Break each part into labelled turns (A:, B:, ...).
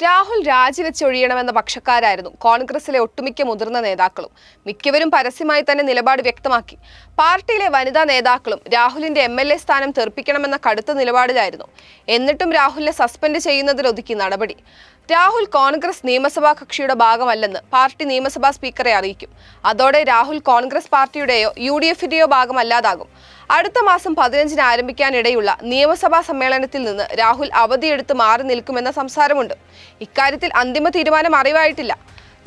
A: രാഹുൽ രാജിവെച്ചൊഴിയണമെന്ന പക്ഷക്കാരായിരുന്നു കോൺഗ്രസിലെ ഒട്ടുമിക്ക മുതിർന്ന നേതാക്കളും. മിക്കവരും പരസ്യമായി തന്നെ നിലപാട് വ്യക്തമാക്കി. പാർട്ടിയിലെ വനിതാ നേതാക്കളും രാഹുലിന്റെ MLA സ്ഥാനം തെറിപ്പിക്കണമെന്ന കടുത്ത നിലപാടിലായിരുന്നു. എന്നിട്ടും രാഹുലിനെ സസ്പെൻഡ് ചെയ്യുന്നതിലൊതുക്കി നടപടി. രാഹുൽ കോൺഗ്രസ് നിയമസഭാ കക്ഷിയുടെ ഭാഗമല്ലെന്ന് പാർട്ടി നിയമസഭാ സ്പീക്കറെ അറിയിക്കും. അതോടെ രാഹുൽ കോൺഗ്രസ് പാർട്ടിയുടെയോ UDFന്റെയോ ഭാഗമല്ലാതാകും. അടുത്ത മാസം 15-ന് ആരംഭിക്കാനിടയുള്ള നിയമസഭാ സമ്മേളനത്തിൽ നിന്ന് രാഹുൽ അവധിയെടുത്ത് മാറി നിൽക്കുമെന്ന സംസാരമുണ്ട്. ഇക്കാര്യത്തിൽ അന്തിമ തീരുമാനം അറിവായിട്ടില്ല.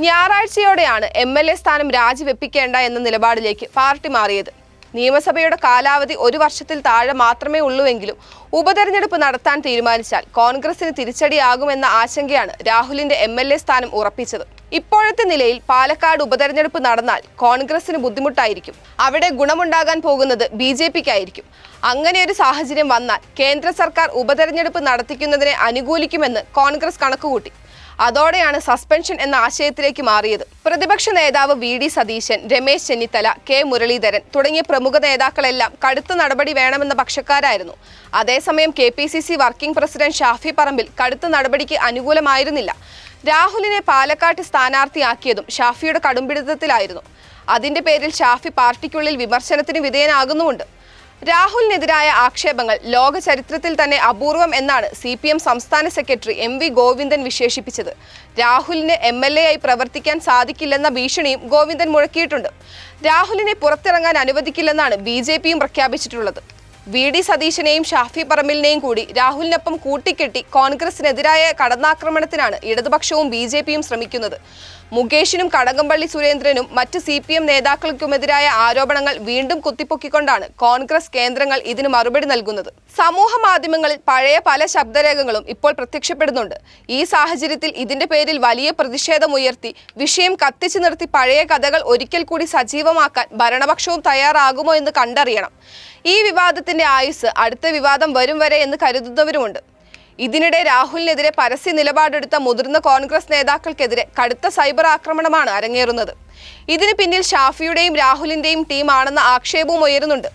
A: ഞായറാഴ്ചയോടെയാണ് MLA സ്ഥാനം രാജിവെപ്പിക്കേണ്ട എന്ന നിലപാടിലേക്ക് പാർട്ടി മാറിയത്. നിയമസഭയുടെ കാലാവധി 1 വർഷത്തിൽ താഴെ മാത്രമേ ഉള്ളൂവെങ്കിലും ഉപതെരഞ്ഞെടുപ്പ് നടത്താൻ തീരുമാനിച്ചാൽ കോൺഗ്രസിന് തിരിച്ചടിയാകുമെന്ന ആശങ്കയാണ് രാഹുലിന്റെ MLA സ്ഥാനം ഉറപ്പിച്ചത്. ഇപ്പോഴത്തെ നിലയിൽ പാലക്കാട് ഉപതെരഞ്ഞെടുപ്പ് നടന്നാൽ കോൺഗ്രസിന് ബുദ്ധിമുട്ടായിരിക്കും. അവിടെ ഗുണമുണ്ടാകാൻ പോകുന്നത് BJPക്കായിരിക്കും. അങ്ങനെ ഒരു സാഹചര്യം വന്നാൽ കേന്ദ്ര സർക്കാർ ഉപതെരഞ്ഞെടുപ്പ് നടത്തിക്കുന്നതിനെ അനുകൂലിക്കുമെന്ന് കോൺഗ്രസ് കണക്കുകൂട്ടി. അതോടെയാണ് സസ്പെൻഷൻ എന്ന ആശയത്തിലേക്ക് മാറിയത്. പ്രതിപക്ഷ നേതാവ് VD സതീശൻ, രമേശ് ചെന്നിത്തല, K മുരളീധരൻ തുടങ്ങിയ പ്രമുഖ നേതാക്കളെല്ലാം കടുത്ത നടപടി വേണമെന്ന പക്ഷക്കാരായിരുന്നു. അതേസമയം KPCC working president Shafi Parambil കടുത്ത നടപടിക്ക് അനുകൂലമായിരുന്നില്ല. രാഹുലിനെ പാലക്കാട്ട് സ്ഥാനാർത്ഥിയാക്കിയതും ഷാഫിയുടെ കടുംപിടുത്തത്തിലായിരുന്നു. അതിന്റെ പേരിൽ ഷാഫി പാർട്ടിക്കുള്ളിൽ വിമർശനത്തിന് വിധേയനാകുന്നുമുണ്ട്. രാഹുലിനെതിരായ ആക്ഷേപങ്ങൾ ലോക ചരിത്രത്തിൽ തന്നെ അപൂർവം എന്നാണ് CPM സംസ്ഥാന സെക്രട്ടറി MV ഗോവിന്ദൻ വിശേഷിപ്പിച്ചത്. രാഹുലിന് MLA ആയി പ്രവർത്തിക്കാൻ സാധിക്കില്ലെന്ന ഭീഷണിയും ഗോവിന്ദൻ മുഴക്കിയിട്ടുണ്ട്. രാഹുലിനെ പുറത്തിറങ്ങാൻ അനുവദിക്കില്ലെന്നാണ് BJPയും പ്രഖ്യാപിച്ചിട്ടുള്ളത്. VD സതീശനെയും ഷാഫി പറമ്പിലിനെയും കൂടി രാഹുലിനൊപ്പം കൂട്ടിക്കെട്ടി കോൺഗ്രസിനെതിരായ കടന്നാക്രമണത്തിനാണ് ഇടതുപക്ഷവും BJPയും ശ്രമിക്കുന്നത്. മുകേഷിനും കടകംപള്ളി സുരേന്ദ്രനും മറ്റ് CPM നേതാക്കൾക്കുമെതിരായ ആരോപണങ്ങൾ വീണ്ടും കുത്തിപ്പൊക്കിക്കൊണ്ടാണ് കോൺഗ്രസ് കേന്ദ്രങ്ങൾ ഇതിന് മറുപടി നൽകുന്നത്. സമൂഹ മാധ്യമങ്ങളിൽ പഴയ പല ശബ്ദരേഖകളും ഇപ്പോൾ പ്രത്യക്ഷപ്പെടുന്നുണ്ട്. ഈ സാഹചര്യത്തിൽ ഇതിന്റെ പേരിൽ വലിയ പ്രതിഷേധമുയർത്തി വിഷയം കത്തിച്ചു നിർത്തി പഴയ കഥകൾ ഒരിക്കൽ കൂടി സജീവമാക്കാൻ ഭരണപക്ഷവും തയ്യാറാകുമോ എന്ന് കണ്ടറിയണം. ഈ വിവാദത്തിന്റെ ആയുസ് അടുത്ത വിവാദം വരും വരെ എന്ന് കരുതുന്നവരുമുണ്ട്. ഇതിനിടെ രാഹുലിനെതിരെ പരസ്യ നിലപാടെടുത്ത മുതിർന്ന കോൺഗ്രസ് നേതാക്കൾക്കെതിരെ കടുത്ത സൈബർ ആക്രമണമാണ് അരങ്ങേറുന്നത്. ഇതിന് പിന്നിൽ ഷാഫിയുടെയും രാഹുലിന്റെയും ടീമാണെന്ന ആക്ഷേപവും ഉയരുന്നുണ്ട്.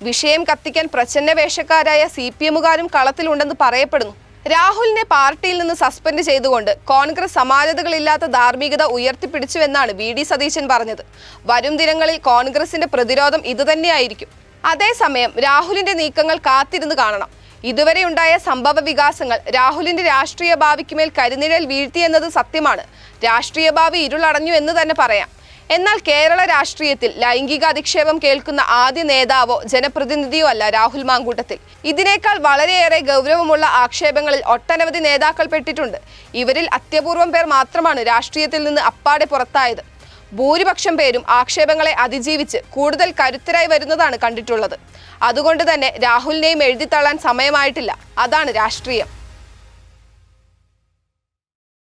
A: വിഷയം കത്തിക്കാൻ പ്രച്ഛന്ന വേഷക്കാരായ CPMകാരും കളത്തിലുണ്ടെന്ന് പറയപ്പെടുന്നു. രാഹുലിനെ പാർട്ടിയിൽ നിന്ന് സസ്പെൻഡ് ചെയ്തുകൊണ്ട് കോൺഗ്രസ് സമാനതകളില്ലാത്ത ധാർമ്മികത ഉയർത്തിപ്പിടിച്ചുവെന്നാണ് VD സതീശൻ പറഞ്ഞത്. വരും ദിനങ്ങളിൽ കോൺഗ്രസിന്റെ പ്രതിരോധം ഇതുതന്നെയായിരിക്കും. അതേസമയം രാഹുലിന്റെ നീക്കങ്ങൾ കാത്തിരുന്ന് കാണണം. ഇതുവരെയുണ്ടായ സംഭവ വികാസങ്ങൾ രാഹുലിന്റെ രാഷ്ട്രീയ ഭാവിക്കുമേൽ കരിനിഴൽ വീഴ്ത്തിയെന്നത് സത്യമാണ്. രാഷ്ട്രീയ ഭാവി ഇരുളടഞ്ഞു എന്ന് തന്നെ പറയാം. എന്നാൽ കേരള രാഷ്ട്രീയത്തിൽ ലൈംഗിക അധിക്ഷേപം കേൾക്കുന്ന ആദ്യ നേതാവോ ജനപ്രതിനിധിയോ അല്ല രാഹുൽ മാങ്കൂട്ടത്തിൽ. ഇതിനേക്കാൾ വളരെയേറെ ഗൗരവമുള്ള ആക്ഷേപങ്ങളിൽ ഒട്ടനവധി നേതാക്കൾ പെട്ടിട്ടുണ്ട്. ഇവരിൽ അത്യപൂർവം പേർ മാത്രമാണ് രാഷ്ട്രീയത്തിൽ നിന്ന് അപ്പാടെ പുറത്തായത്. ഭൂരിപക്ഷം പേരും ആക്ഷേപങ്ങളെ അതിജീവിച്ച് കൂടുതൽ കരുത്തരായി വരുന്നതാണ് കണ്ടിട്ടുള്ളത്. അതുകൊണ്ട് തന്നെ രാഹുലിനെയും എഴുതിത്തള്ളാൻ സമയമായിട്ടില്ല. അതാണ് രാഷ്ട്രീയം.